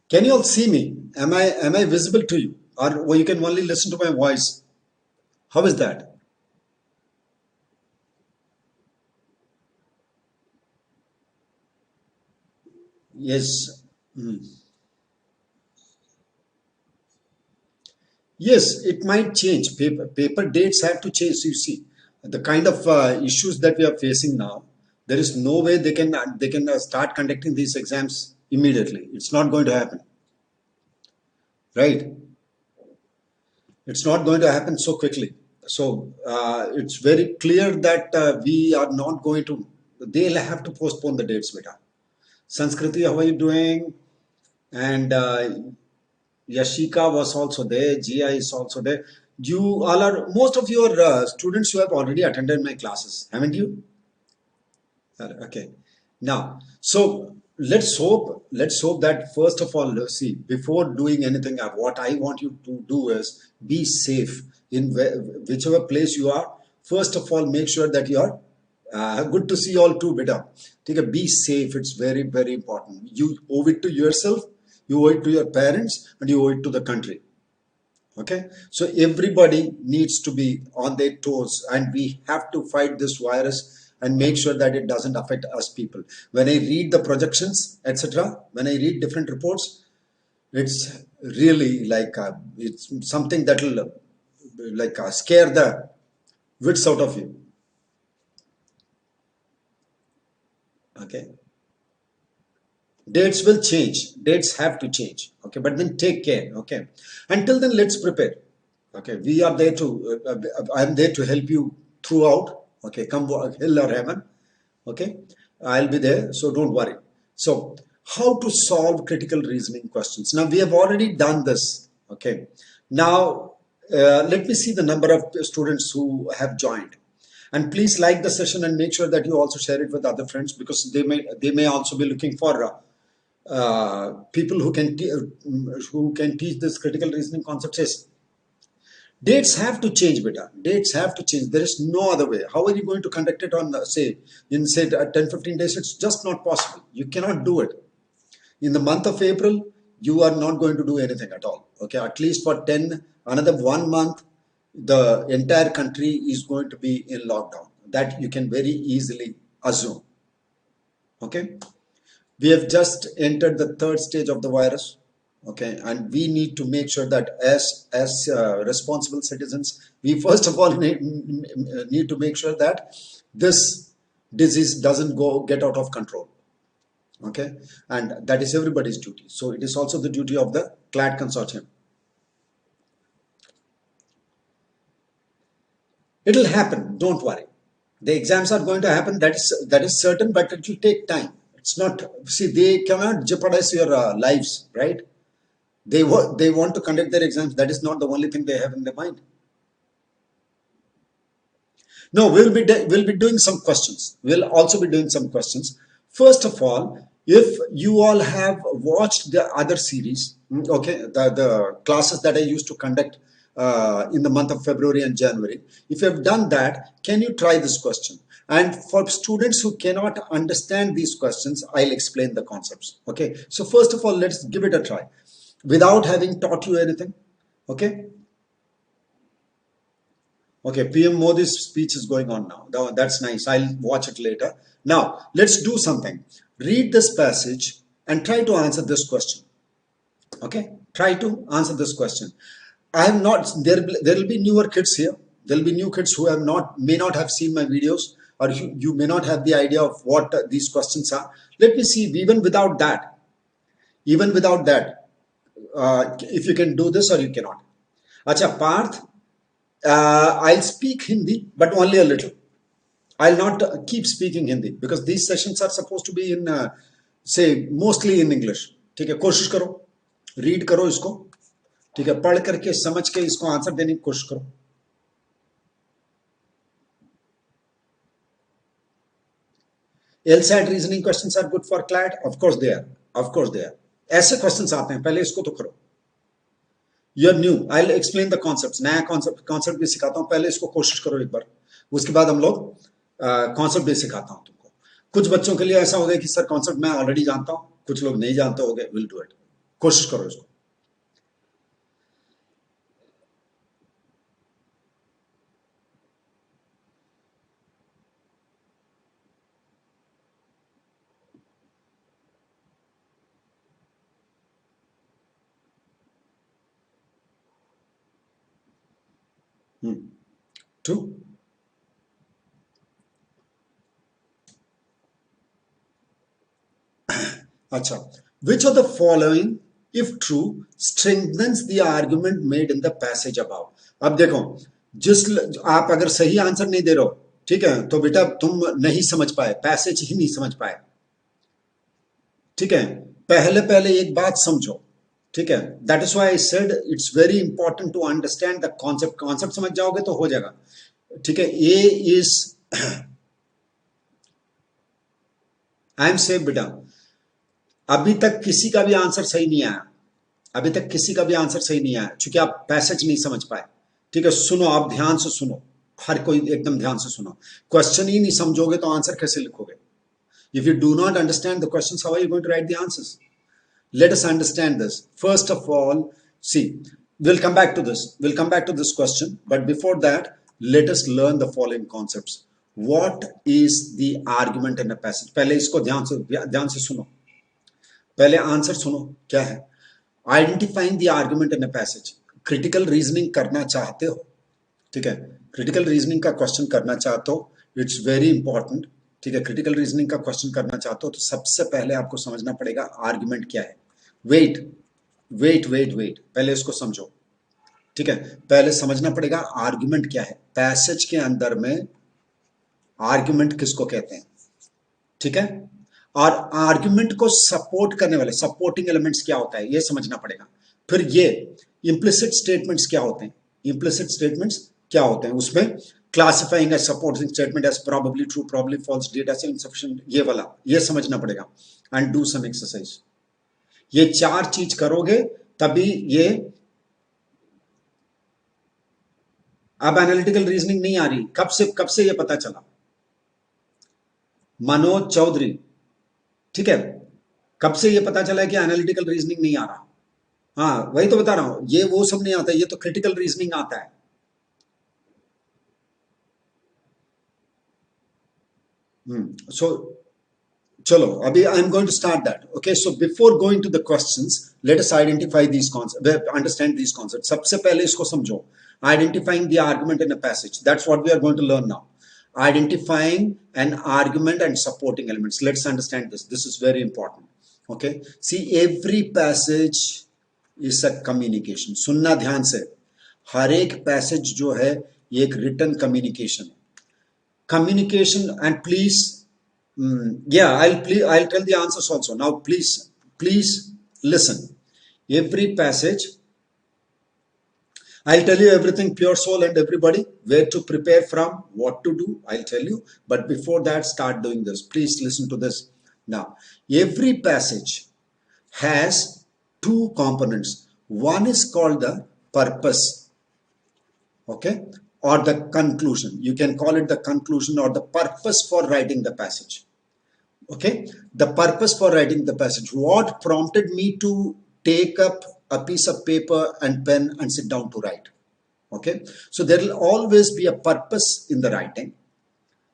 Can you all see me? Am I visible to you? Or you can only listen to my voice? How is that? Yes. Hmm. Yes, it might change. Paper dates have to change. You see, the kind of issues that we are facing now, there is no way they can start conducting these exams immediately. It's not going to happen, right? It's not going to happen so quickly. So it's very clear that we are not going to. They'll have to postpone the dates, beta. Sanskriti, how are you doing? And Yashika was also there. Jia is also there. You all are, most of your students who have already attended my classes, haven't you? Okay. Now, so let's hope that first of all, see, before doing anything, what I want you to do is be safe in whichever place you are. First of all, make sure that you are good to see you all too, beta. Take a be safe. It's very, very important. You owe it to yourself, you owe it to your parents, and you owe it to the country. Okay, so everybody needs to be on their toes, and we have to fight this virus and make sure that it doesn't affect us people. When I read the projections, etc., when I read different reports, it's really like it's something that will like scare the wits out of you. Okay, dates will change, dates have to change. Okay, but then take care. Okay, until then, let's prepare. Okay, we are there to I'm there to help you throughout. Okay, come hell or heaven. Okay, I'll be there, so don't worry. So how to solve critical reasoning questions? Now we have already done this. Okay, now let me see the number of students who have joined, and please like the session and make sure that you also share it with other friends, because they may also be looking for people who can teach this critical reasoning concepts. Yes, dates have to change, beta. Dates have to change. There is no other way. How are you going to conduct it on say in say 10-15 days? It's just not possible. You cannot do it. In the month of April, you are not going to do anything at all. Okay, at least for another 1 month, the entire country is going to be in lockdown. That you can very easily assume. Okay, we have just entered the third stage of the virus. Okay, and we need to make sure that as responsible citizens, we first of all need to make sure that this disease doesn't get out of control. Okay, and that is everybody's duty. So it is also the duty of the CLAT consortium. It'll happen, don't worry. The exams are going to happen, that is certain, but it will take time. It's not, see, they cannot jeopardize your lives, right? They want to conduct their exams. That is not the only thing they have in their mind. No, we'll be doing some questions. We'll also be doing some questions. First of all, if you all have watched the other series, okay, the classes that I used to conduct in the month of February and January, if you have done that, can you try this question? And for students who cannot understand these questions, I'll explain the concepts. Okay, so first of all, let's give it a try without having taught you anything. Okay. Okay, PM Modi's speech is going on now. That's nice. I'll watch it later. Now, let's do something. Read this passage and try to answer this question. Okay, try to answer this question. I am not, there will be newer kids here. There will be new kids who may not have seen my videos, or you may not have the idea of what these questions are. Let me see, even without that, if you can do this or you cannot. Acha, Parth, I'll speak Hindi, but only a little. I'll not keep speaking Hindi because these sessions are supposed to be in, say, mostly in English. ठीक है, कोशिश करो, read करो इसको, ठीक है, पढ़ करके समझ के इसको आंसर देने की कोशिश करो. LSAT reasoning questions are good for CLAT. Of course they are. Of course they are. ऐसे questions आते हैं, पहले इसको तो करो. You're new. I'll explain the concepts. नया concept भी सिखाता हूँ. पहले इसको कोशिश करो एक बार. उसके बाद हम लोग concept भी सिखाता हूँ तुमको. कुछ बच्चों के लिए ऐसा हो गया कि सर concept मैं already जानता हूँ. कुछ लोग नहीं जानते होंगे. We'll do it. कोशिश करो इसको। टू अच्छा, which of the following if true strengthens the argument made in the passage above? अब देखो, जिस आप अगर सही आंसर नहीं दे रहे हो, ठीक है, तो बेटा तुम नहीं समझ पाए, पैसेज ही नहीं समझ पाए, ठीक है। पहले पहले एक बात समझो, ठीक है। That is why I said it's very important to understand the concept. Concept समझ जाओगे तो हो जाएगा, ठीक है। A is I am safe बेटा, अभी तक किसी का भी आंसर सही नहीं आया, अभी तक किसी का भी आंसर सही नहीं आया, क्योंकि आप पैसेज नहीं समझ पाए, ठीक है। सुनो, आप ध्यान से सुनो, हर कोई एकदम ध्यान से सुनो। क्वेश्चन ही नहीं समझोगे तो आंसर कैसे लिखोगे? If you do not understand the question, how are you going to write the answers? Let us understand this. First of all, see, we'll come back to this. We'll come back to this question. But before that, let us learn the following concepts. What is the argument in a passage? पहले इसको ध्यान से सुनो, पहले answer सुनो क्या है। Identifying the argument in a passage. Critical reasoning करना चाहते हो, ठीक है, क्रिटिकल रीजनिंग का क्वेश्चन करना चाहते हो, इट्स वेरी इंपॉर्टेंट, ठीक है। क्रिटिकल रीजनिंग का क्वेश्चन करना चाहते हो तो सबसे पहले आपको समझना पड़ेगा आर्ग्यूमेंट क्या है। वेट वेट वेट वेट, पहले इसको समझो, ठीक है। पहले समझना पड़ेगा आर्ग्यूमेंट क्या है। पैसेज के अंदर में आर्ग्यूमेंट किसको कहते हैं, ठीक है। और आर्ग्यूमेंट को सपोर्ट करने वाले सपोर्टिंग एलिमेंट्स क्या होता है, ये समझना पड़ेगा। फिर ये इम्प्लिसिट स्टेटमेंट्स क्या होते हैं, इम्प्लिसिट स्टेटमेंट्स क्या होते हैं, उसमें classifying as supporting statement as probably true, probably false, data से इनसफिशिएंट, ये वाला ये समझना पड़ेगा। And do some exercise. ये चार चीज करोगे तभी ये। अब एनालिटिकल रीजनिंग नहीं आ रही, कब से ये पता चला? मनोज चौधरी, ठीक है, कब से ये पता चला है कि एनालिटिकल रीजनिंग नहीं आ रहा? हाँ, वही तो बता रहा हूं, ये वो सब नहीं आता, ये तो क्रिटिकल रीजनिंग आता है। सो चलो, अभी I am going to start that. Okay, so before going to the questions, let us identify these concept, understand these concept. सबसे पहले इसको समझो, identifying the argument in a passage, that's what we are going to learn now. Identifying an argument and supporting elements. Let's understand this. This is very important. Okay. See, every passage is a communication. सुनना ध्यान से, हर एक passage जो है ये एक written communication है। Communication, and please, yeah, I'll tell the answers also. Now, please listen. Every passage, I'll tell you everything, pure soul and everybody, where to prepare from, what to do, I'll tell you. But before that, start doing this. Please listen to this. Now, every passage has two components. One is called the purpose, okay, or the conclusion. You can call it the conclusion or the purpose for writing the passage. Okay, the purpose for writing the passage. What prompted me to take up a piece of paper and pen and sit down to write? Okay, so there will always be a purpose in the writing.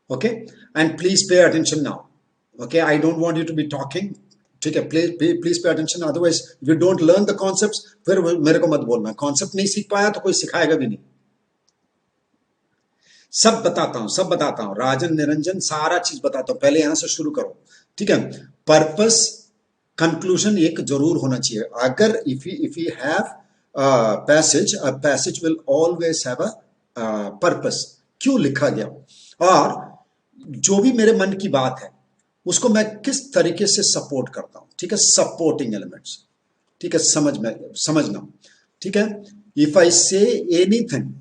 Okay, and please pay attention now. Okay, I don't want you to be talking. ठीक है, please pay attention. Otherwise, if you don't learn the concepts, फिर मेरे को मत बोलना, concept नहीं सीख पाया तो कोई सिखाएगा भी नहीं। सब बताता हूं, राजन निरंजन सारा चीज बताता हूं, पहले यहां से शुरू करो, ठीक है। पर्पस, कंक्लूजन एक जरूर होना चाहिए। अगर if you have passage will always have a purpose, क्यों लिखा गया, और जो भी मेरे मन की बात है उसको मैं किस तरीके से सपोर्ट करता हूं, ठीक है। सपोर्टिंग एलिमेंट्स, ठीक है, समझना, ठीक है। इफ आई से एनीथिंग,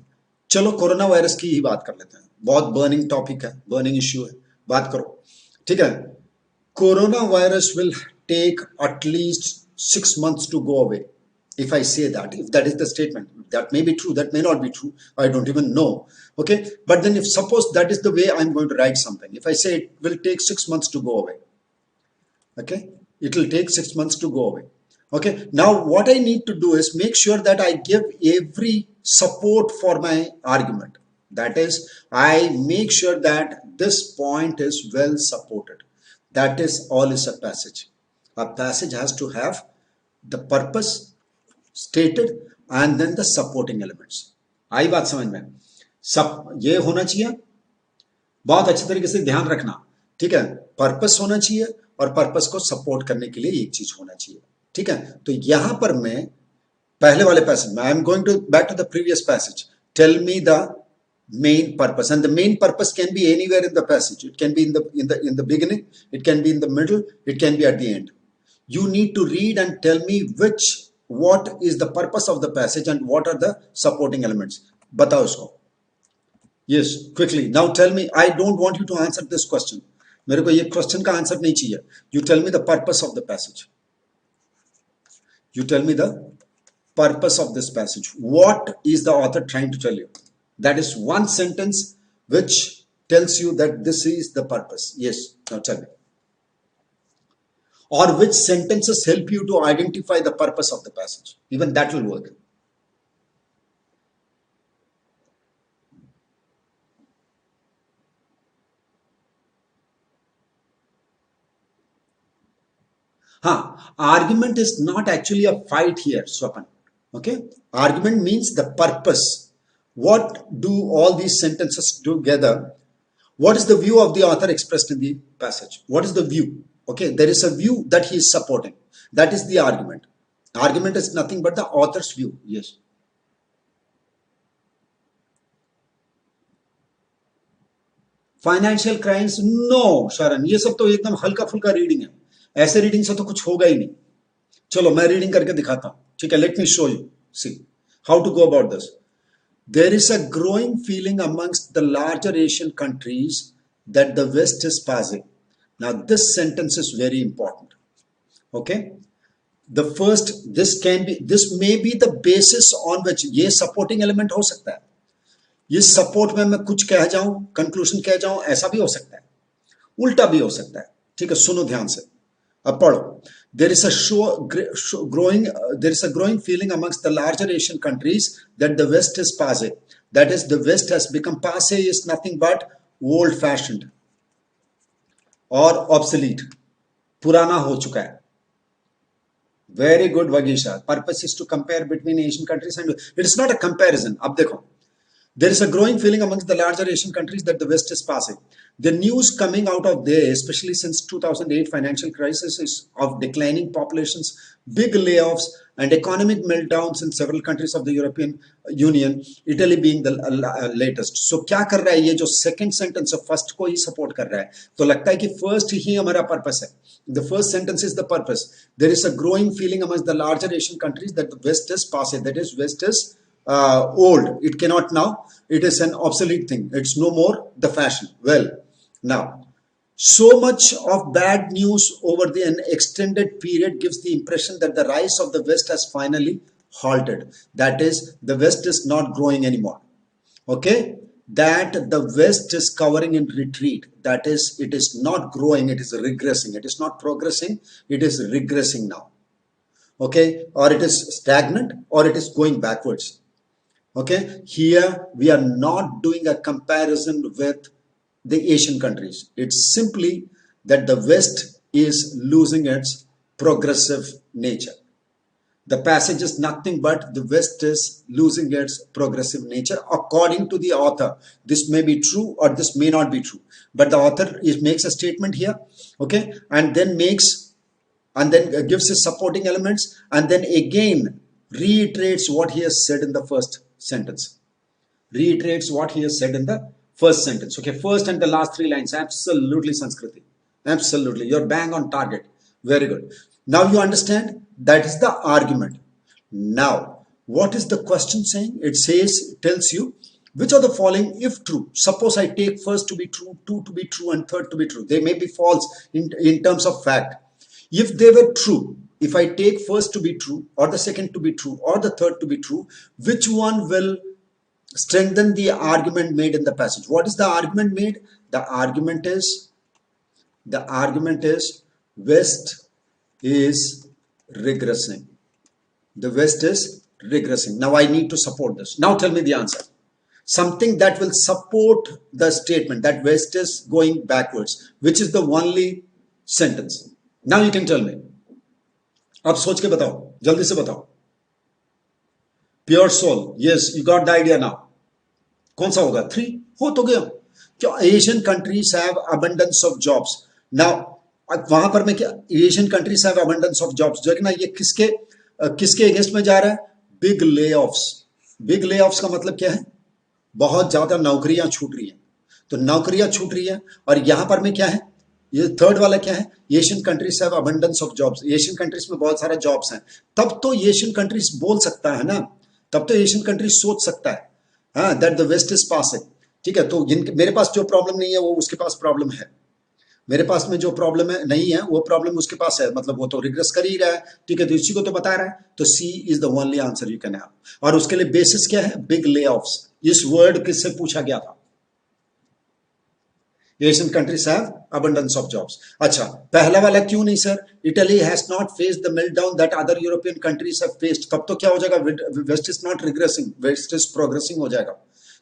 चलो कोरोना वायरस की ही बात कर लेते हैं, बहुत बर्निंग टॉपिक है, बर्निंग इश्यू है, बात करो, ठीक है। Corona virus will take at least 6 months to go away. If I say that, if that is the statement, that may be true, that may not be true, I don't even know. Okay, but then if suppose that is the way I'm going to write something, if I say it will take 6 months to go away, okay, it will take 6 months to go away, Okay, now what I need to do is make sure that I give every support for my argument. That is, I make sure that this point is well supported. That is all is a passage. A passage has to have the purpose stated and then the supporting elements. आई बात समझ में? सब ये होना चाहिए, बहुत अच्छे तरीके से ध्यान रखना, ठीक है? पर्पस होना चाहिए और पर्पस को सपोर्ट करने के लिए एक चीज होना चाहिए, ठीक है? तो यहां पर मैं पहले वाले पैसेज में I am going to back to the previous passage. Tell me the main purpose, and the main purpose can be anywhere in the passage. It can be in the beginning, it can be in the middle, it can be at the end. You need to read and tell me what is the purpose of the passage and what are the supporting elements. बताओ इसको. Yes, quickly. Now tell me. I don't want you to answer this question. मेरे को ये question का answer नहीं चाहिए. You tell me the purpose of the passage. You tell me the purpose of this passage. What is the author trying to tell you? That is one sentence which tells you that this is the purpose. Yes, now tell me. Or which sentences help you to identify the purpose of the passage? Even that will work. Argument is not actually a fight here, Swapan. Okay? Argument means the purpose. What do all these sentences together? What is the view of the author expressed in the passage? What is the view? Okay, there is a view that he is supporting. That is the argument. Argument is nothing but the author's view. Yes. Financial crimes? No, Sharan. ये सब तो एकदम हल्का फुल्का reading है. ऐसे reading से तो कुछ होगा ही नहीं. चलो मैं रीडिंग करके दिखाता हूं. ठीक है, let me show you. See how to go about this. There is a growing feeling amongst the larger Asian countries that the West is passing. Now, this sentence is very important. Okay, this may be the basis on which ये supporting element हो सकता है. ये support में मैं कुछ कह जाऊं, conclusion कह जाऊं, ऐसा भी हो सकता है, उल्टा भी हो सकता है. ठीक है, सुनो ध्यान से. अब पढ़ो. There is a growing feeling amongst the larger Asian countries that the West is passé. That is, the West has become passé is nothing but old-fashioned or obsolete. पुराना हो चुका है. Very good, Vagisha. Purpose is to compare between Asian countries, and it is not a comparison. अब देखो. There is a growing feeling amongst the larger Asian countries that the West is passing. The news coming out of there, especially since 2008 financial crisis, is of declining populations, big layoffs, and economic meltdowns in several countries of the European Union, Italy being the latest. So क्या कर रहा है ये जो second sentence of first को ही support कर रहा है, तो लगता है कि first ही हमारा purpose है. The first sentence is the purpose. There is a growing feeling amongst the larger Asian countries that the West is passé. That is, West is old. It cannot now. It is an obsolete thing. It's no more the fashion. Well, now, so much of bad news over an extended period gives the impression that the rise of the West has finally halted. That is, the West is not growing anymore. Okay? That the West is covering in retreat. That is, it is not growing. It is regressing. It is not progressing. It is regressing now. Okay? Or it is stagnant or it is going backwards. Okay, here we are not doing a comparison with the Asian countries. It's simply that the West is losing its progressive nature. The passage is nothing but the West is losing its progressive nature according to the author. This may be true or this may not be true, but the author makes a statement here, okay, and then gives his supporting elements and then again reiterates what he has said in the first sentence. Reiterates what he has said in the first sentence. Okay, first and the last three lines. Absolutely, Sanskriti. Absolutely. You're bang on target. Very good. Now you understand that is the argument. Now, what is the question saying? It tells you which of the following, if true. Suppose I take first to be true, two to be true, and third to be true. They may be false in terms of fact. If they were true, if I take first to be true or the second to be true or the third to be true, which one will strengthen the argument made in the passage? What is the argument made? The argument is West is regressing. The West is regressing. Now I need to support this. Now tell me the answer. Something that will support the statement that West is going backwards, which is the only sentence. Now you can tell me. अब सोच के बताओ, जल्दी से बताओ. Pure soul. Yes, you got the idea now. कौन सा होगा? 3 हो तो गया. क्या Asian countries have abundance of jobs. Now वहां पर मैं क्या Asian countries have abundance of jobs जो है ना, ये किसके अगेंस्ट में जा रहा है? Big layoffs. बिग लेऑफ्स का मतलब क्या है? बहुत ज्यादा नौकरियां छूट रही हैं. तो नौकरियां छूट रही हैं और यहां पर में क्या है? ये थर्ड वाला क्या है? Asian countries have abundance of jobs. Asian countries में बहुत सारा जॉब्स हैं. तब तो एशियन कंट्रीज बोल सकता है ना, तब तो एशियन कंट्रीज सोच सकता है हाँ that the waste is passing. ठीक है, तो मेरे पास जो प्रॉब्लम नहीं है वो उसके पास प्रॉब्लम है. मेरे पास में जो प्रॉब्लम है नहीं है वो प्रॉब्लम उसके पास है, मतलब वो तो रिग्रेस कर ही रहा है. ठीक है, तो इसी को तो बता रहा है. तो C is the only answer you can have. और उसके लिए बेसिस क्या है? Big layoffs. इस वर्ड किससे पूछा गया था? Asian countries have abundance of jobs. अच्छा, पहला वाला क्यों नहीं sir? Italy has not faced the meltdown that other European countries have faced. तब तो क्या हो जाएगा? West is not regressing, west is progressing हो जाएगा,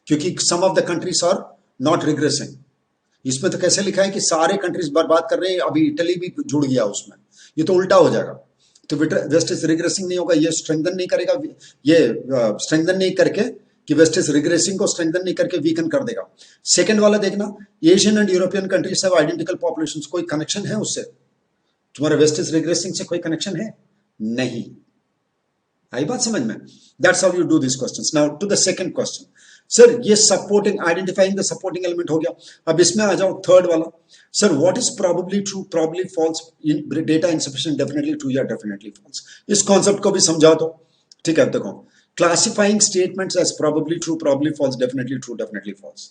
क्योंकि some of the countries are not regressing. इसमें तो कैसे लिखा है कि सारे कंट्रीज बर्बाद कर रहे हैं, अभी इटली भी जुड़ गया उसमें. ये तो उल्टा हो जाएगा. तो वेस्ट इज रिग्रेसिंग नहीं होगा, ये स्ट्रेंथन नहीं करेगा, ये स्ट्रेंथन नहीं करके कि वेस्ट इज रिग्रेसिंग को स्ट्रेंथन नहीं करके वीकन कर देगा. सेकंड वाला देखना, Asian and European countries have identical populations. कोई कनेक्शन है उससे? तुम्हारा वेस्ट इज रिग्रेसिंग से कोई कनेक्शन है? नहीं. आई बात समझ में? That's how you do this questions. Now to the second question. Sir ये supporting, identifying the supporting element हो गया. अब इसमें आ जाओ थर्ड वाला. Sir what is probably true, probably false, data insufficient, definitely true या डेफिनेटली फॉल्स. इस कॉन्सेप्ट को भी समझा दो. ठीक है, देखो, classifying statements as probably true, probably false, definitely true, definitely false.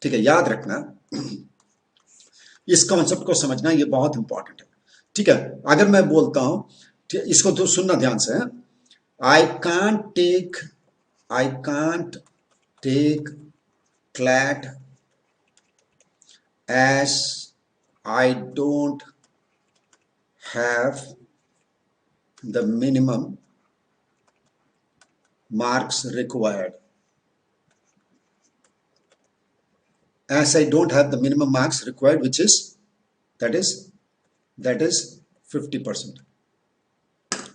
ठीक है, याद रखना इस कॉन्सेप्ट को समझना, ये बहुत इंपॉर्टेंट है. ठीक है, अगर मैं बोलता हूं, इसको तो सुनना ध्यान से. I can't take CLAT as I don't have the minimum marks required. As I don't have the minimum marks required, which is that is 50%.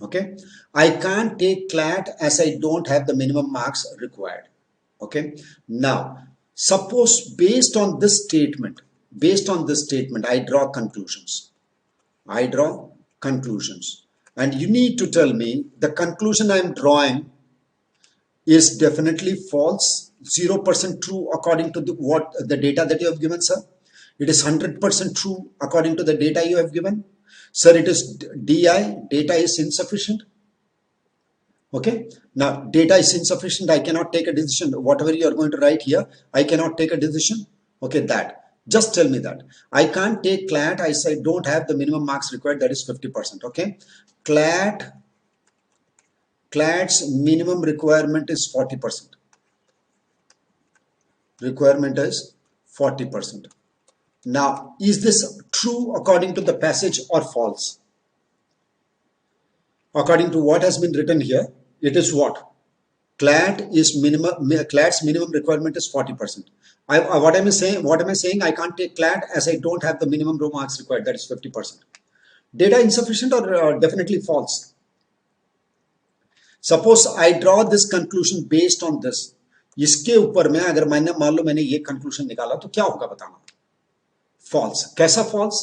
Okay, I can't take CLAT as I don't have the minimum marks required. Okay, now suppose based on this statement I draw conclusions, and you need to tell me the conclusion I am drawing is definitely false, 0% true according to the data that you have given, sir. It is 100% true according to the data you have given, sir. It is data is insufficient. Okay, now data is insufficient, I cannot take a decision. Whatever you are going to write here, I cannot take a decision. Okay, that just tell me that I can't take CLAT as I don't have the minimum marks required, that is 50%. Okay, CLAT's minimum requirement is 40%. Requirement is 40%. Now is this true according to the passage or false? According to what has been written here, it is what? CLAT's minimum requirement is 40%. What am I saying? I can't take CLAT as I don't have the minimum row marks required, that is 50%. Data insufficient or definitely false? Suppose I draw this conclusion based on this. इसके ऊपर में अगर मान लो मैंने ये conclusion निकाला तो क्या होगा बताना? False. कैसा false?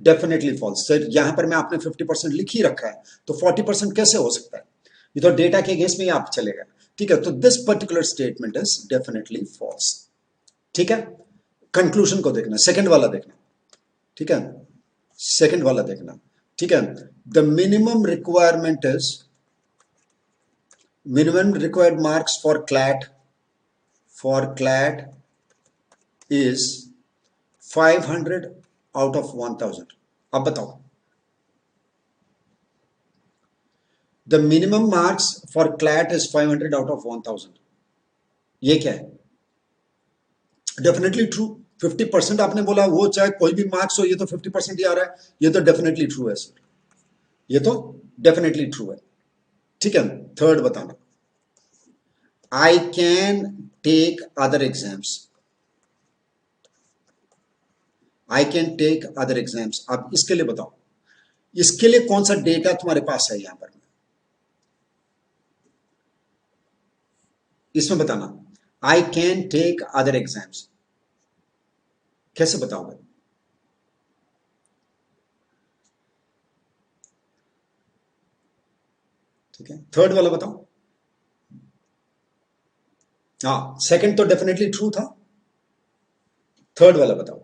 Definitely false. सर यहां पर मैं आपने 50% लिख ही रखा है, तो 40% कैसे हो सकता है? ये तो डेटा के अगेंस्ट में ही आप चलेगा. ठीक है, तो this particular statement is definitely false. ठीक है, कंक्लूजन को देखना. सेकंड वाला देखना. ठीक है, सेकंड वाला देखना. ठीक है, the minimum required marks for CLAT is 500 out of 1000. अब बताओ, the minimum marks for CLAT is 500 out of 1000. ये क्या है? Definitely true. 50% आपने बोला, वो चाहे कोई भी मार्क्स हो, ये तो 50% ही आ रहा है, ये तो डेफिनेटली ट्रू है सर. ये तो डेफिनेटली ट्रू है। ठीक है, थर्ड बताना, I can take other exams, I can take other exams. अब इसके लिए बताओ, इसके लिए कौन सा डेटा तुम्हारे पास है यहां पर, इसमें बताना I can take other exams, कैसे बताओगे? ठीक है, थर्ड वाला बताओ। हाँ, सेकंड तो डेफिनेटली ट्रू था, थर्ड वाला बताओ।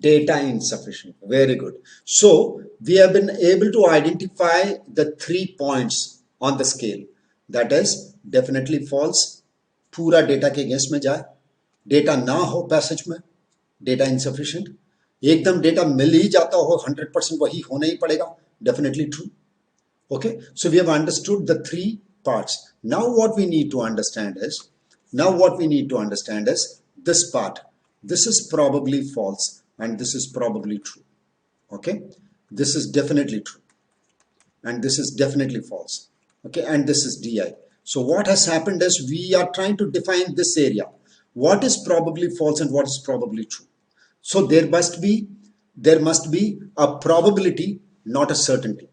Data insufficient. Very good. So we have been able to identify the 3 points on the scale. That is definitely false. पूरा डेटा के अगेंस्ट में जाए, डेटा ना हो पैसेज में, डेटा इनसफिशिएंट, एकदम डेटा मिल ही जाता हो 100% वही होना ही पड़ेगा, definitely true. Okay, so we have understood the 3 parts. Now what we need to understand is this part. This is probably false and this is probably true. Okay, this is definitely true and this is definitely false. Okay, and this is DI. So what has happened is we are trying to define this area. What is probably false and what is probably true? So there must be a probability, not a certainty.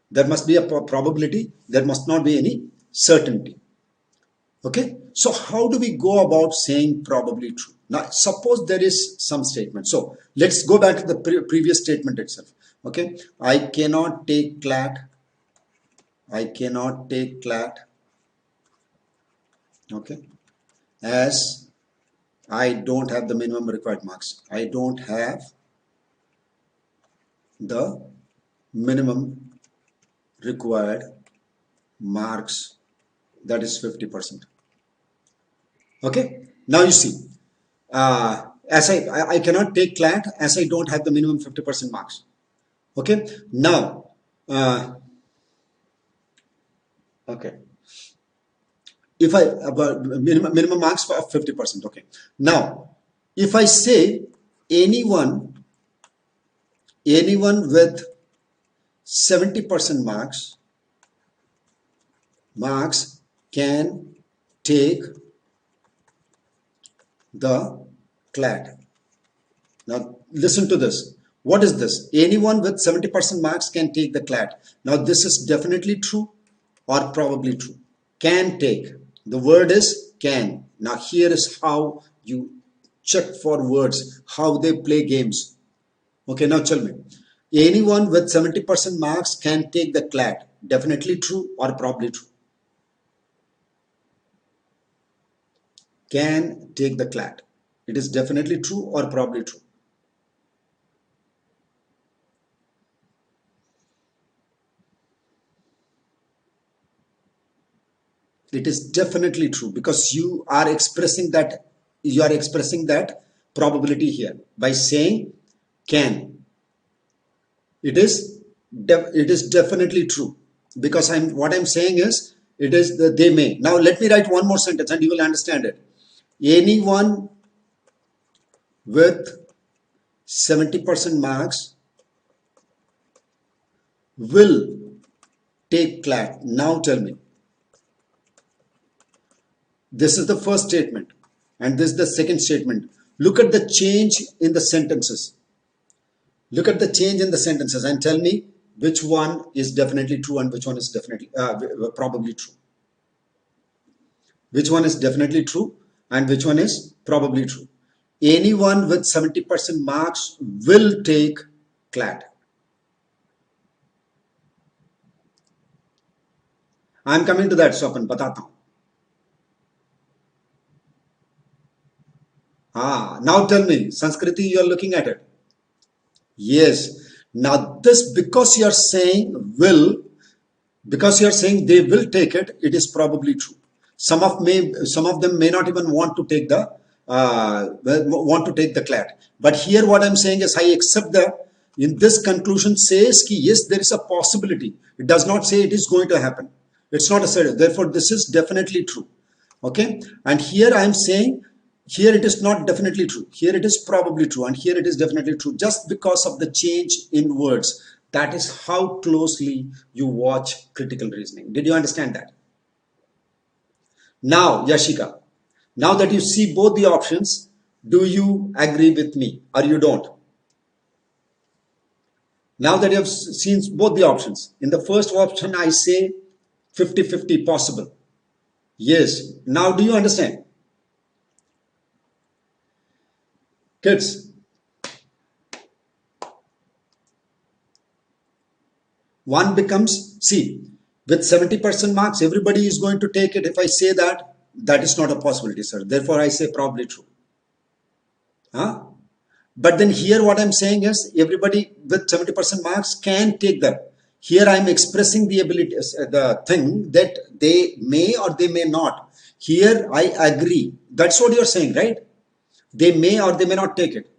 There must be a probability, there must not be any certainty. Okay, so how do we go about saying probably true? Now suppose there is some statement, so let's go back to the previous statement itself. Okay, I cannot take CLAT, okay, as I don't have the minimum required marks. I don't have the minimum required marks, that is 50%. Okay, now you see, as I cannot take CLAT as I don't have the minimum 50% marks. Okay, now okay, if I minimum marks for 50%. Okay, now if I say anyone with 70% marks can take the CLAT. Now listen to this. What is this? Anyone with 70% marks can take the CLAT. Now this is definitely true or probably true. Can take. The word is can. Now here is how you check for words, how they play games. Okay, now tell me. Anyone with 70% marks can take the CLAT. Definitely true or probably true? Can take the CLAT. It is definitely true or probably true? It is definitely true because you are expressing that probability here by saying can. It is definitely true because what I'm saying is it is they may. Now let me write one more sentence and you will understand it. Anyone with 70% marks will take CLAT. Now tell me. This is the first statement and this is the second statement. Look at the change in the sentences. Look at the change in the sentences and tell me which one is definitely true and which one is definitely probably true. Which one is definitely true and which one is probably true? Anyone with 70% marks will take CLAT. I am coming to that, Swapan. बताता हूं. Now tell me, Sanskriti, you are looking at it. Yes. Now this, because you are saying will, because you are saying they will take it, it is probably true. Some of them may not even want to take the CLAT. But here what I'm saying is I accept that in this conclusion says ki yes, there is a possibility. It does not say it is going to happen. It's not a certain. Therefore, this is definitely true. Okay. And here I am saying Here it is not definitely true. Here it is probably true, and here it is definitely true. Just because of the change in words. That is how closely you watch critical reasoning. Did you understand that? Now, Yashika, now that you see both the options, do you agree with me or you don't? Now that you have seen both the options, in the first option I say 50-50 possible. Yes. Now do you understand? Kids, one becomes, see, with 70% marks, everybody is going to take it. If I say that, that is not a possibility, sir. Therefore, I say probably true. Huh? But then here what I'm saying is everybody with 70% marks can take that. Here I'm expressing the ability, the thing that they may or they may not. Here I agree. That's what you're saying, right? They may or they may not take it.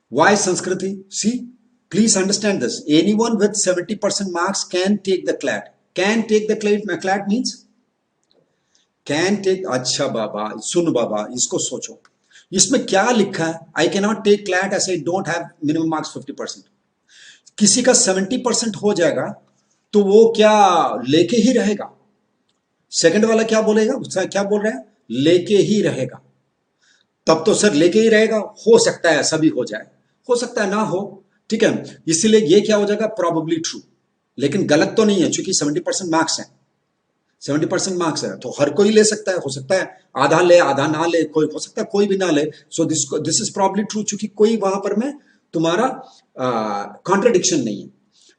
Why Sanskriti? See, please understand this. Anyone with 70% marks can take the CLAT. Can take the CLAT means can take. अच्छा बाबा सुन बाबा इसको सोचो इसमें क्या लिखा है I can not take CLAT as I don't have minimum marks 50%. किसी का 70% हो जाएगा तो वो क्या लेके ही रहेगा. सेकंड वाला क्या बोलेगा क्या बोल रहा है लेके ही रहेगा. तब तो सर लेके ही रहेगा. हो सकता है ऐसा भी हो सकता है ना हो. ठीक है इसीलिए ये क्या हो जाएगा प्रॉबेबली ट्रू. लेकिन गलत तो नहीं है क्योंकि 70% मार्क्स है. 70% मार्क्स है तो हर कोई ले सकता है. हो सकता है आधा ले आधा ना ले कोई हो सकता है कोई भी ना ले. So this is probably true क्योंकि कोई वहां पर में तुम्हारा कॉन्ट्रडिक्शन नहीं है.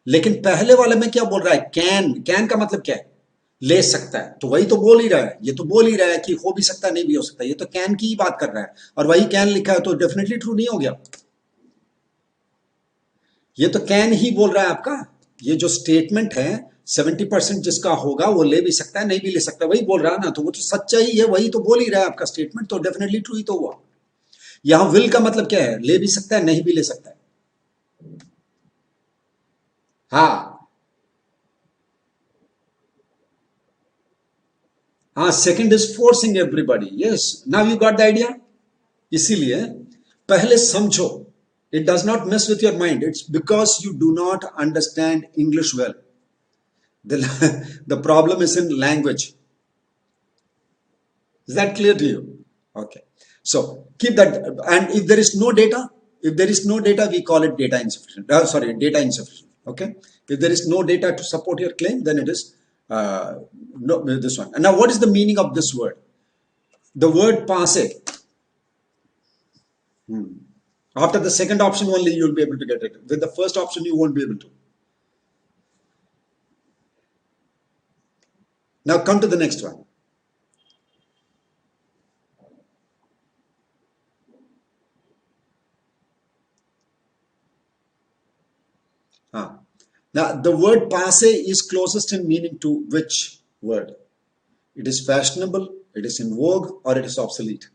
लेकिन पहले वाले में क्या बोल रहा है कैन. कैन का मतलब क्या है ले सकता है. तो वही तो बोल ही रहा है. ये तो बोल ही रहा है कि हो भी सकता है नहीं भी हो सकता. ये तो कैन की ही बात कर रहा है और वही कैन लिखा है तो डेफिनेटली ट्रू नहीं हो गया. ये तो कैन ही बोल रहा है आपका. ये जो स्टेटमेंट है 70% जिसका होगा वो ले भी सकता है नहीं भी ले सकता वही बोल रहा है ना. तो वो तो सच्चा ही है वही तो बोल ही रहा है आपका स्टेटमेंट. तो डेफिनेटली ट्रू ही तो हुआ. यहां विल का मतलब क्या है ले भी सकता है नहीं भी ले सकता है. हाँ हाँ second is forcing everybody. Yes now you got the idea. इसीलिए पहले समझो. It does not miss with your mind. It's because you do not understand English well. The, the problem is in language. Is that clear to you? Okay. So keep that. And if there is no data, we call it data insufficient. Sorry, data insufficient. Okay. If there is no data to support your claim, then it is no, this one. And now, what is the meaning of this word? The word passe. After the second option only, you'll be able to get it. With the first option, you won't be able to. Now come to the next one. Now, the word passe is closest in meaning to which word? It is fashionable, it is in vogue, or it is obsolete.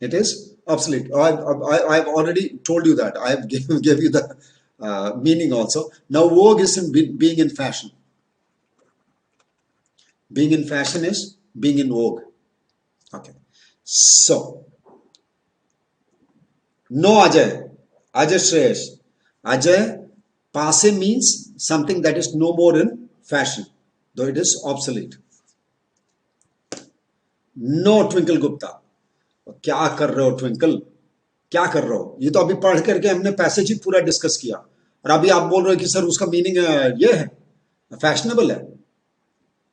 It is obsolete. I've already told you that. I've gave you the meaning also. Now, vogue is in being in fashion. Being in fashion is being in vogue. Okay. So, no Ajay. Ajay Shreyash. Ajay, passe means something that is no more in fashion, though it is obsolete. No Twinkle Gupta. क्या कर रहे हो twinkle. क्या कर रहे हो. ये तो अभी पढ़ करके हमने पैसेज ही पूरा डिस्कस किया और अभी आप बोल रहे हो कि सर उसका मीनिंग ये है फैशनेबल है.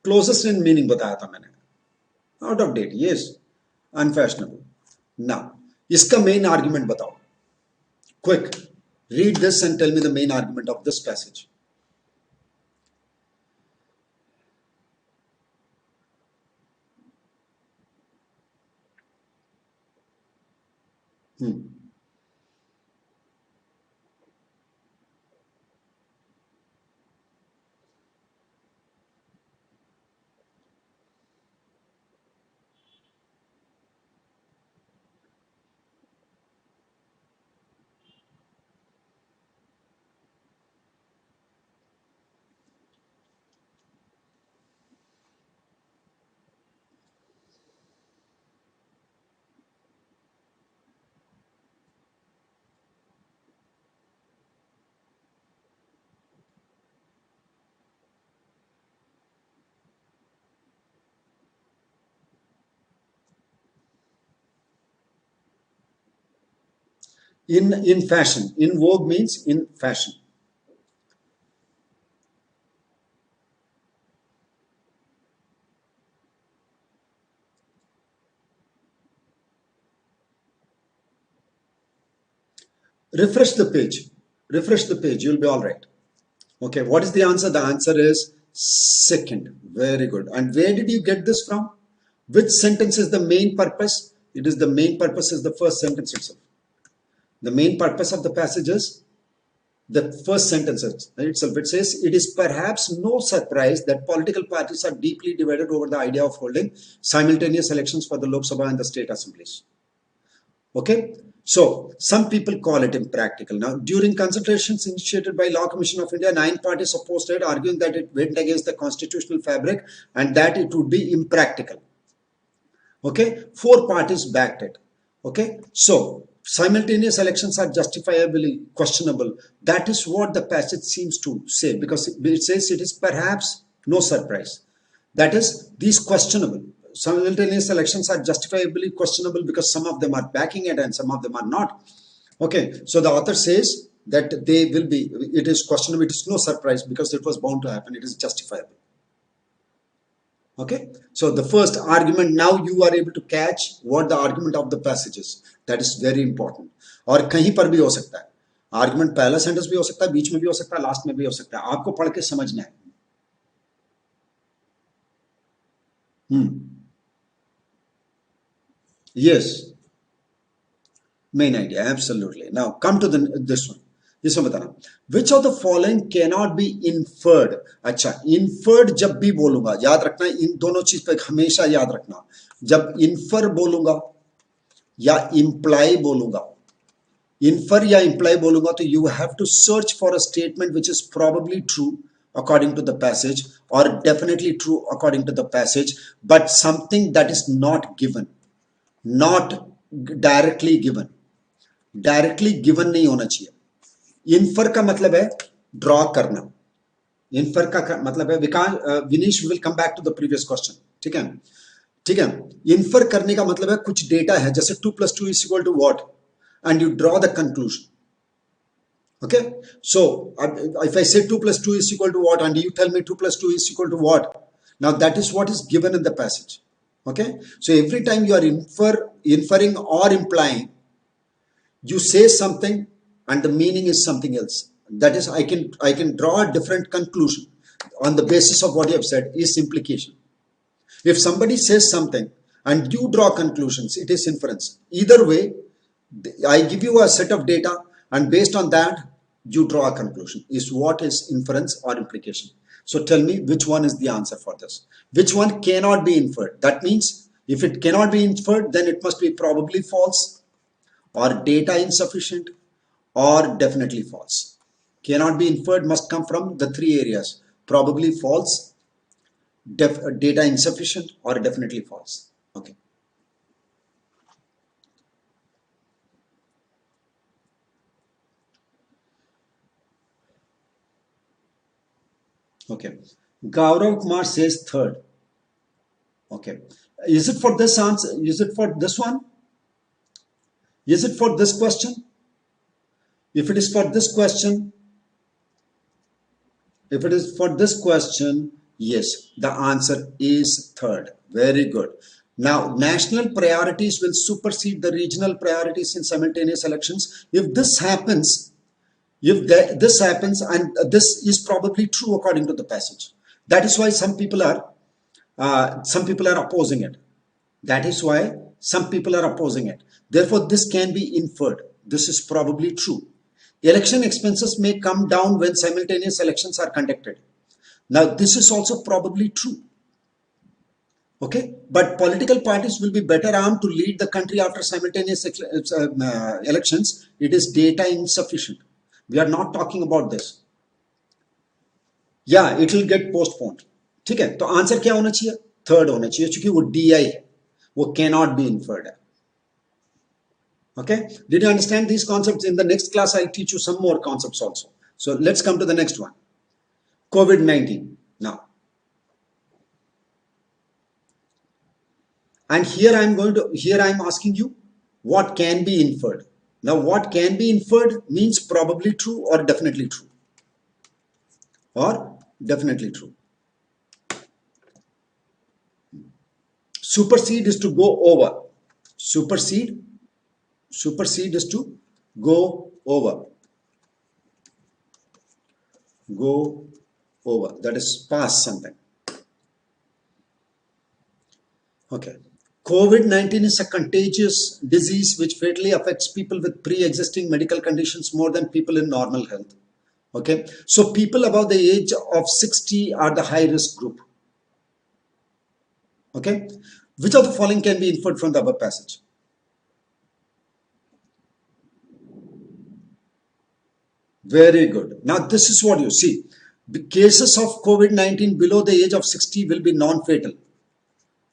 क्लोजेस्ट इन मीनिंग बताया था मैंने. Out of date. Yes unfashionable. ना इसका मेन आर्ग्यूमेंट बताओ. Quick read this and tell me the main argument of this passage. In fashion. In vogue means in fashion. Refresh the page. Refresh the page. You'll be all right. Okay. What is the answer? The answer is second. Very good. And where did you get this from? Which sentence is the main purpose? It is the main purpose is the first sentence itself. The main purpose of the passage is the first sentence itself. It says, it is perhaps no surprise that political parties are deeply divided over the idea of holding simultaneous elections for the Lok Sabha and the state assemblies. Okay. So some people call it impractical. Now, during consultations initiated by Law Commission of India, 9 parties opposed it, arguing that it went against the constitutional fabric and that it would be impractical. Okay. 4 parties backed it. Okay. So simultaneous elections are justifiably questionable. That is what the passage seems to say, because it says it is perhaps no surprise. That is, these questionable. Simultaneous elections are justifiably questionable because some of them are backing it and some of them are not. Okay, so the author says that they will be, it is questionable, it is no surprise because it was bound to happen, it is justifiable. Okay, so the first argument, now you are able to catch what the argument of the passage is. That is very important. और कहीं पर भी हो सकता है, argument पहला sentence भी हो सकता है, बीच में भी हो सकता है, लास्ट में भी हो सकता है, आपको पढ़ के समझना है. Yes, main idea, absolutely. Now come to this one. इसमें बताना, which of the following cannot be inferred. अच्छा, inferred जब भी बोलूंगा याद रखना, इन दोनों चीज पे हमेशा याद रखना. जब infer बोलूंगा या imply बोलूंगा, infer या imply बोलूंगा, तो you have to search for a statement which is probably true according to the passage or definitely true according to the passage, but something that is not given, not directly given. Directly given नहीं होना चाहिए. Infer का मतलब है draw करना. Infer का मतलब है, विनीश will come back to the previous question. ठीक है, ठीक है. इन्फर करने का मतलब है कुछ डेटा है, जैसे 2 + 2 = what, and you draw the conclusion. Okay, so if I say 2 + 2 = what, and you tell me 2 + 2 = what, now that is what is given in the passage. Okay, so every time you are inferring or implying, you say something and the meaning is something else. That is, I can draw a different conclusion on the basis of what you have said is implication. If somebody says something and you draw conclusions, it is inference. Either way, I give you a set of data and based on that you draw a conclusion. Is what is inference or implication. So tell me which one is the answer for this. Which one cannot be inferred? That means if it cannot be inferred, then it must be probably false, or data insufficient, or definitely false. Cannot be inferred must come from the 3 areas: probably false, data insufficient, or definitely false. Okay. Okay. Gaurav Kumar says third. Okay. Is it for this answer? Is it for this one? Is it for this question? If it is for this question, yes, the answer is third. Very good. Now, national priorities will supersede the regional priorities in simultaneous elections. If this happens, and this is probably true according to the passage. That is why some people are opposing it. That is why some people are opposing it. Therefore, this can be inferred. This is probably true. Election expenses may come down when simultaneous elections are conducted. Now, this is also probably true. Okay, but political parties will be better armed to lead the country after simultaneous elections. It is data insufficient. We are not talking about this. Yeah, it will get postponed. ठीक है, तो answer क्या होना चाहिए? Third होना चाहिए, क्योंकि वो DI है, वो cannot be inferred है. Okay, did you understand these concepts? In the next class, I'll teach you some more concepts also. So let's come to the next one. COVID-19 now. And here I'm asking you, what can be inferred? Now, what can be inferred means probably true or definitely true. Or definitely true. Supersede is to go over. Supersede is to go over. Go over. That is pass something. Okay. COVID-19 is a contagious disease which fatally affects people with pre-existing medical conditions more than people in normal health. Okay. So people above the age of 60 are the high risk group. Okay. Which of the following can be inferred from the above passage? Very good. Now this is what you see. The cases of COVID-19 below the age of 60 will be non-fatal.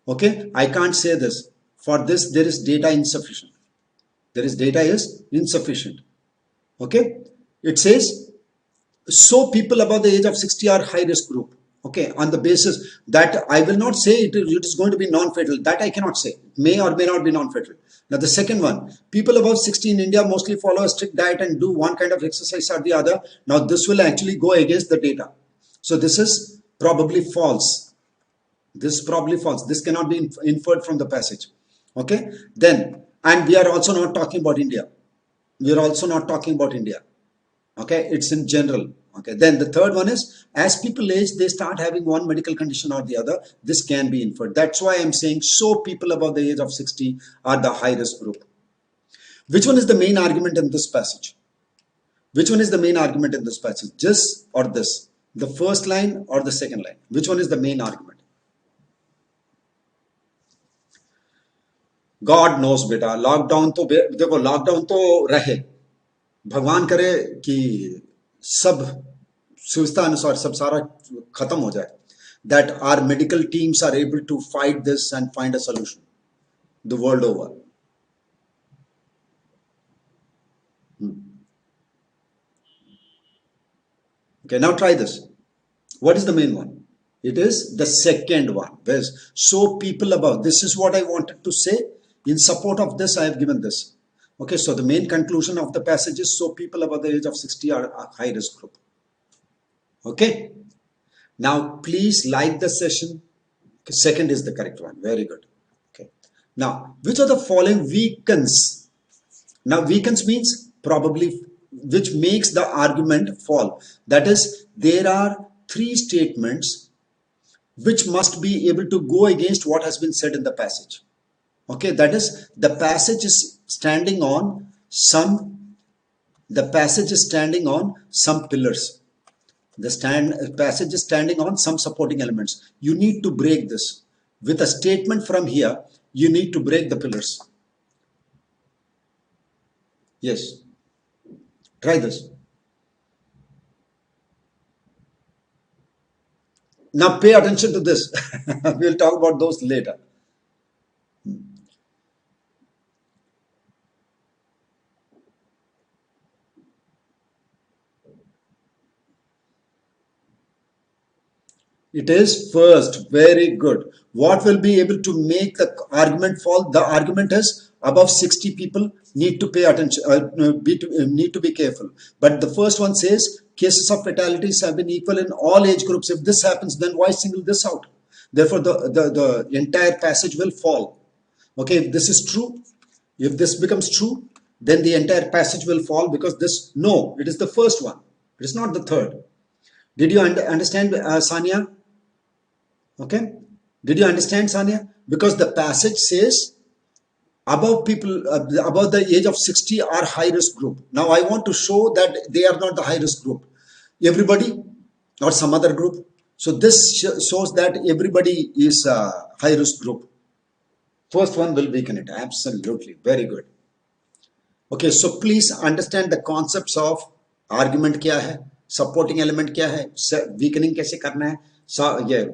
Okay. I can't say this. For this, there is data insufficient. There is data is insufficient. Okay. It says, so people above the age of 60 are high risk group. Okay, on the basis that I will not say it is going to be non-fatal. That I cannot say. It may or may not be non-fatal. Now the second one, people above 60 in India mostly follow a strict diet and do one kind of exercise or the other. Now this will actually go against the data. So this is probably false. This is probably false. This cannot be inferred from the passage. Okay, then, and we are also not talking about India. We are also not talking about India. Okay, it's in general. Okay, then the third one is, as people age, they start having one medical condition or the other. This can be inferred. That's why I'm saying, so people above the age of 60 are the high risk group. Which one is the main argument in this passage? Which one is the main argument in this passage? This or this? The first line or the second line? Which one is the main argument? God knows बेटा, lockdown तो देखो, lockdown तो रहे, भगवान करे कि सब सुविधा अनुसार सब सारा खत्म हो जाए, that our medical teams are able to fight this and find a solution the world over. Okay, now try this. What is the main one? It is the second one. So people above, this is what I wanted to say. In support of this, I have given this. Okay, so the main conclusion of the passage is, so people above the age of 60 are a high risk group. Okay, now please like the session. Okay, second is the correct one. Very good. Okay, now which of the following weakens? Now weakens means probably, which makes the argument fall. That is, there are three statements which must be able to go against what has been said in the passage. Okay, that is, the passage is standing on some pillars. The passage is standing on some supporting elements. You need to break this. With a statement from here, you need to break the pillars. Yes. Try this. Now pay attention to this. We'll talk about those later. It is first. Very good. What will be able to make the argument fall? The argument is above 60 people need to pay attention, need to be careful. But the first one says cases of fatalities have been equal in all age groups. If this happens, then why single this out? Therefore, the entire passage will fall. Okay, if this is true, if this becomes true, then the entire passage will fall, because this, no, it is the first one. It is not the third. Did you understand, Sanya? Okay, did you understand, Sanya? Because the passage says above people above the age of 60 are high risk group. Now I want to show that they are not the high risk group. Everybody or some other group. So this shows that everybody is a high risk group. First one will weaken it. Absolutely. Very good. Okay, so please understand the concepts of argument क्या है, supporting element क्या है, weakening कैसे करना है, ये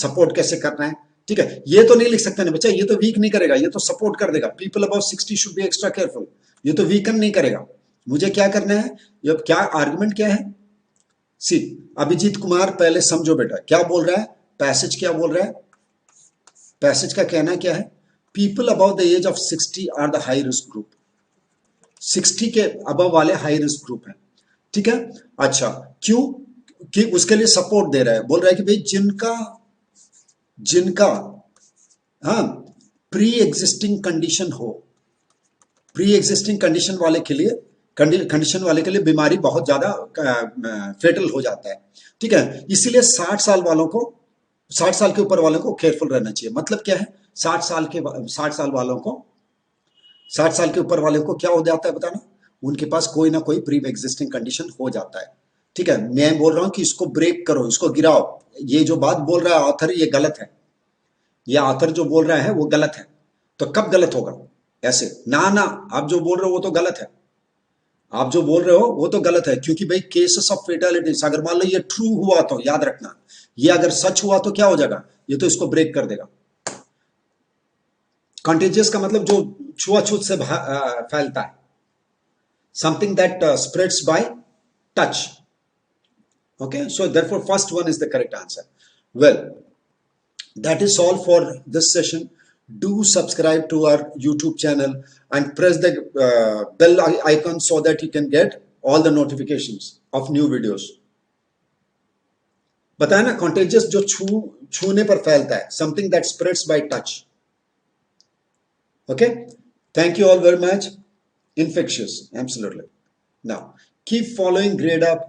support कैसे करना है. ठीक है, ये तो नहीं लिख सकते ना बच्चा, ये तो वीक नहीं करेगा, ये तो सपोर्ट कर देगा. People about 60 should be extra careful. ये तो वीकन नहीं करेगा. मुझे क्या करना है, ये क्या आर्गुमेंट क्या है. सी अभिजीत कुमार, पहले समझो बेटा क्या बोल रहा है, पैसेज क्या बोल रहा है. पैसेज का कहना क्या है, people about the age of 60 are the high risk group. 60 के अबव वाले हाई रिस्क ग्रुप हैं। ठीक है। अच्छा, क्यों? कि उसके लिए सपोर्ट दे रहा है, बोल रहा है कि भाई जिनका जिनका हाँ प्री एग्जिस्टिंग कंडीशन हो, प्री एग्जिस्टिंग कंडीशन वाले के लिए बीमारी बहुत ज्यादा फेटल हो जाता है। ठीक है, इसीलिए 60 साल के ऊपर वालों को केयरफुल रहना चाहिए। मतलब क्या है, 60 साल वालों को 60 साल के ऊपर वाले को क्या हो जाता है बताना, उनके पास कोई ना कोई प्री एग्जिस्टिंग कंडीशन हो जाता है। ठीक है, मैं बोल रहा हूं कि इसको ब्रेक करो, इसको गिराओ। ये जो बात बोल रहा है ऑथर, ये गलत है। ये ऑथर जो बोल रहा है वो गलत है। तो कब गलत होगा? ऐसे ना ना, आप जो बोल रहे हो वो तो गलत है। आप जो बोल रहे हो वो तो गलत है, क्योंकि भाई केसेस ऑफ फेटालिटीज, अगर मान लो ये ट्रू हुआ तो याद रखना, ये अगर सच हुआ तो क्या हो जाएगा, ये तो इसको ब्रेक कर देगा। कंटेजियस का मतलब जो छुआछूत से फैलता है, something that spreads by touch. Okay, so therefore first one is the correct answer. Well, that is all for this session. Do subscribe to our YouTube channel and press the bell icon so that you can get all the notifications of new videos. बताया ना, contagious जो छूने पर फैलता है, something that spreads by touch. Okay, thank you all very much. Infectious, absolutely. Now keep following Gradeup,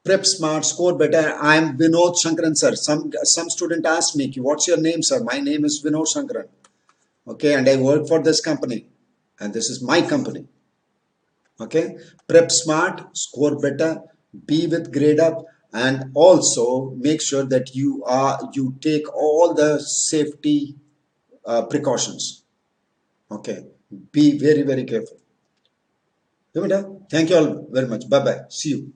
Prep Smart, Score Better. I am Vinod Shankran, sir. Some student asked me, what's your name, sir? My name is Vinod Shankran. Okay, and I work for this company, and this is my company. Okay, Prep Smart, Score Better, be with Gradeup, and also make sure that you take all the safety precautions. Okay, be very, very careful. Thank you all very much. Bye bye. See you.